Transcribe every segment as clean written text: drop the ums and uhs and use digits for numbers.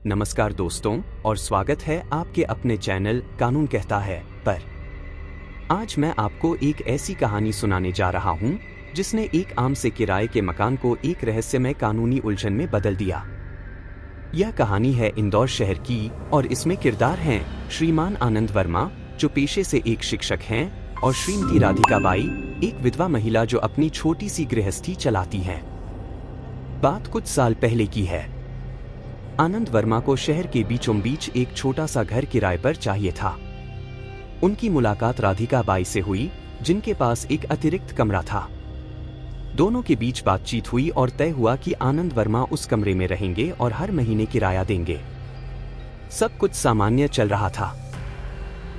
नमस्कार दोस्तों और स्वागत है आपके अपने चैनल कानून कहता है पर। आज मैं आपको एक ऐसी कहानी सुनाने जा रहा हूं जिसने एक आम से किराए के मकान को एक रहस्यमय कानूनी उलझन में बदल दिया। यह कहानी है इंदौर शहर की और इसमें किरदार हैं श्रीमान आनंद वर्मा जो पेशे से एक शिक्षक हैं और श्रीमती राधिका बाई एक विधवा महिला जो अपनी छोटी सी गृहस्थी चलाती हैं। बात कुछ साल पहले की है। आनंद वर्मा को शहर के बीचों बीच एक छोटा सा घर किराए पर चाहिए था। उनकी मुलाकात राधिका बाई से हुई जिनके पास एक अतिरिक्त कमरा था। दोनों के बीच बातचीत हुई और तय हुआ कि आनंद वर्मा उस कमरे में रहेंगे और हर महीने किराया देंगे। सब कुछ सामान्य चल रहा था।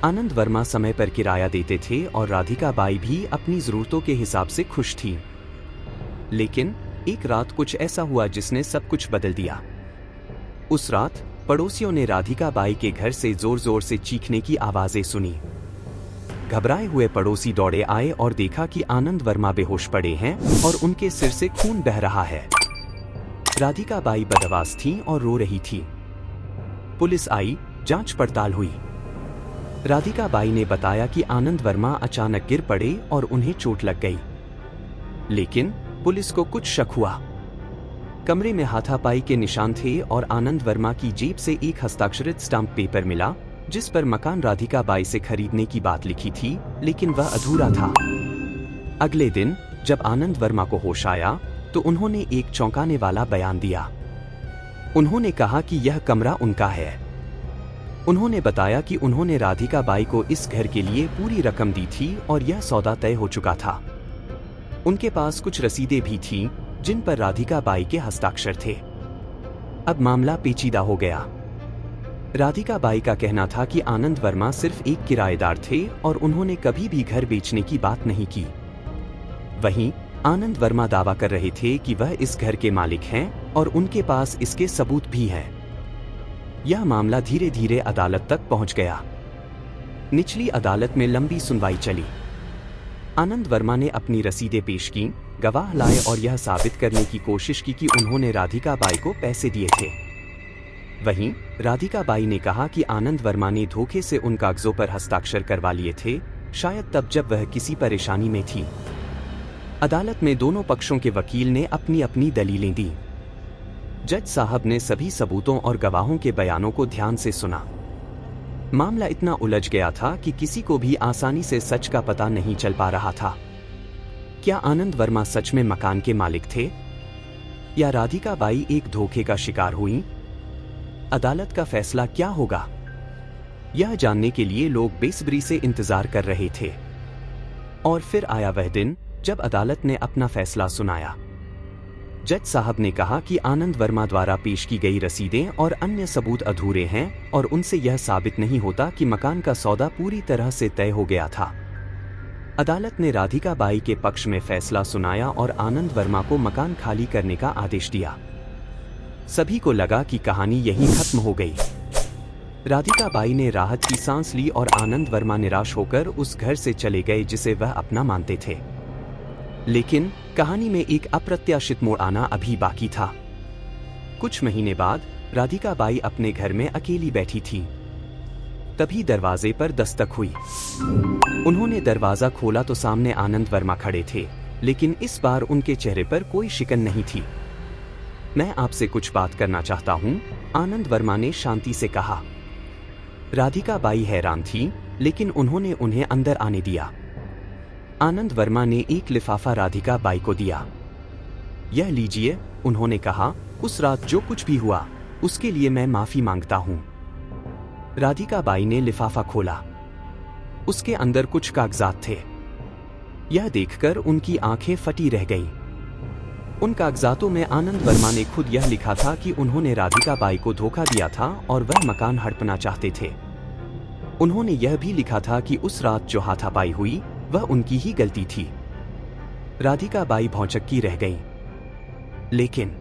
आनंद वर्मा समय पर किराया देते थे और राधिका बाई भी अपनी जरूरतों के हिसाब से खुश थी। लेकिन एक रात कुछ ऐसा हुआ जिसने सब कुछ बदल दिया। उस रात पड़ोसियों ने राधिका बाई के घर से जोर जोर से चीखने की आवाजें सुनी। घबराए हुए पड़ोसी दौड़े आए और देखा कि आनंद वर्मा बेहोश पड़े हैं और उनके सिर से खून बह रहा है। राधिका बाई बदहवास थीं और रो रही थी। पुलिस आई, जांच पड़ताल हुई। राधिका बाई ने बताया कि आनंद वर्मा अचानक गिर पड़े और उन्हें चोट लग गई। लेकिन पुलिस को कुछ शक हुआ। कमरे में हाथापाई के निशान थे और आनंद वर्मा की जेब से एक हस्ताक्षरित स्टाम्प पेपर मिला जिस पर मकान राधिका बाई से खरीदने की बात लिखी थी, लेकिन वह अधूरा था। अगले दिन जब आनंद वर्मा को होश आया तो उन्होंने एक चौंकाने वाला बयान दिया। उन्होंने कहा कि यह कमरा उनका है। उन्होंने बताया कि उन्होंने राधिका बाई को इस घर के लिए पूरी रकम दी थी और यह सौदा तय हो चुका था। उनके पास कुछ रसीदें भी थीं जिन पर राधिका बाई के हस्ताक्षर थे। अब मामला पेचीदा हो गया। राधिका बाई का कहना था कि आनंद वर्मा सिर्फ एक किराएदार थे और उन्होंने कभी भी घर बेचने की बात नहीं की। वहीं आनंद वर्मा दावा कर रहे थे कि वह इस घर के मालिक हैं और उनके पास इसके सबूत भी हैं। यह मामला धीरे धीरे अदालत तक पहुंच गया। निचली अदालत में लंबी सुनवाई चली। आनंद वर्मा ने अपनी रसीदें पेश की, गवाह लाए और यह साबित करने की कोशिश की कि उन्होंने राधिका बाई को पैसे दिए थे। वहीं राधिका बाई ने कहा कि आनंद वर्मा ने धोखे से उन कागजों पर हस्ताक्षर करवा लिए थे, शायद तब जब वह किसी परेशानी में थी। अदालत में दोनों पक्षों के वकील ने अपनी अपनी दलीलें दी। जज साहब ने सभी सबूतों और गवाहों के बयानों को ध्यान से सुना। मामला इतना उलझ गया था कि किसी को भी आसानी से सच का पता नहीं चल पा रहा था। क्या आनंद वर्मा सच में मकान के मालिक थे या राधिका बाई एक धोखे का शिकार हुई? अदालत का फैसला क्या होगा, यह जानने के लिए लोग बेसब्री से इंतजार कर रहे थे। और फिर आया वह दिन जब अदालत ने अपना फैसला सुनाया। जज साहब ने कहा कि आनंद वर्मा द्वारा पेश की गई रसीदें और अन्य सबूत अधूरे हैं और उनसे यह साबित नहीं होता कि मकान का सौदा पूरी तरह से तय हो गया था। अदालत ने राधिका बाई के पक्ष में फैसला सुनाया और आनंद वर्मा को मकान खाली करने का आदेश दिया। सभी को लगा कि कहानी यहीं खत्म हो गई। राधिका बाई ने राहत की सांस ली और आनंद वर्मा निराश होकर उस घर से चले गए जिसे वह अपना मानते थे। लेकिन कहानी में एक अप्रत्याशित मोड़ आना अभी बाकी था। कुछ महीने बाद राधिका बाई अपने घर में अकेली बैठी थी। तभी दरवाजे पर दस्तक हुई। उन्होंने दरवाजा खोला तो सामने आनंद वर्मा खड़े थे, लेकिन इस बार उनके चेहरे पर कोई शिकन नहीं थी। मैं आपसे कुछ बात करना चाहता हूं, आनंद वर्मा ने शांति से कहा। राधिका बाई हैरान थी, लेकिन उन्होंने उन्हें अंदर आने दिया। आनंद वर्मा ने एक लिफाफा राधिका बाई को दिया। यह लीजिए, उन्होंने कहा, उस रात जो कुछ भी हुआ उसके लिए मैं माफी मांगता हूं। राधिका बाई ने लिफाफा खोला। उसके अंदर कुछ कागजात थे। यह देखकर उनकी आंखें फटी रह गईं। उन कागजातों में आनंद वर्मा ने खुद यह लिखा था कि उन्होंने राधिका बाई को धोखा दिया था और वह मकान हड़पना चाहते थे। उन्होंने यह भी लिखा था कि उस रात जो हाथापाई हुई वह उनकी ही गलती थी। राधिका बाई भौचक्की रह गईं। लेकिन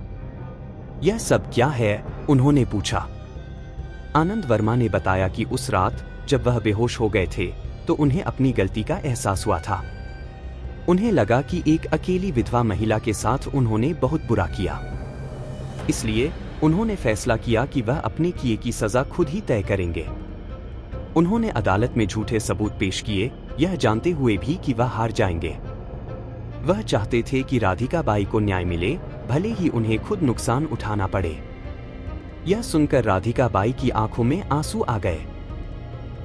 यह सब क्या है, उन्होंने पूछा। आनंद वर्मा ने बताया कि उस रात जब वह बेहोश हो गए थे तो उन्हें अपनी गलती का एहसास हुआ था। उन्हें लगा कि एक अकेली विधवा महिला के साथ उन्होंने बहुत बुरा किया। इसलिए उन्होंने फैसला किया कि वह अपने किए की सजा खुद ही तय करेंगे। उन्होंने अदालत में झूठे सबूत पेश किए, यह जानते हुए भी कि वह हार जाएंगे। वह चाहते थे कि राधिका बाई को न्याय मिले, भले ही उन्हें खुद नुकसान उठाना पड़े। यह सुनकर राधिका बाई की आंखों में आंसू आ गए।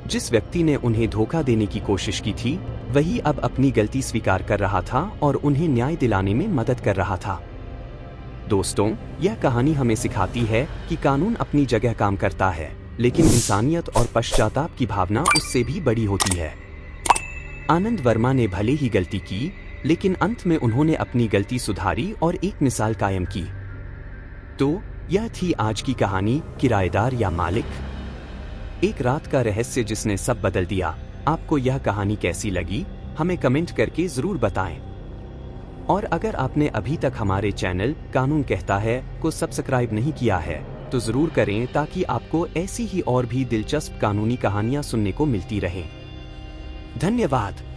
जिस व्यक्ति ने उन्हें धोखा देने की कोशिश की थी, वही अब अपनी गलती स्वीकार कर रहा था और उन्हें न्याय दिलाने में मदद कर रहा था। दोस्तों, यह कहानी हमें सिखाती है कि कानून अपनी जगह काम करता है, लेकिन इंसानियत और पश्चाताप की भावना उससे भी बड़ी होती है। आनंद वर्मा ने भले ही गलती की, लेकिन अंत में उन्होंने अपनी गलती सुधारी और एक मिसाल कायम की। तो यह थी आज की कहानी, किराएदार या मालिक। एक रात का रहस्य जिसने सब बदल दिया। आपको यह कहानी कैसी लगी, हमें कमेंट करके जरूर बताएं। और अगर आपने अभी तक हमारे चैनल कानून कहता है को सब्सक्राइब नहीं किया है, तो जरूर करें ताकि आपको ऐसी ही और भी दिलचस्प कानूनी कहानियां सुनने को मिलती रहें। धन्यवाद।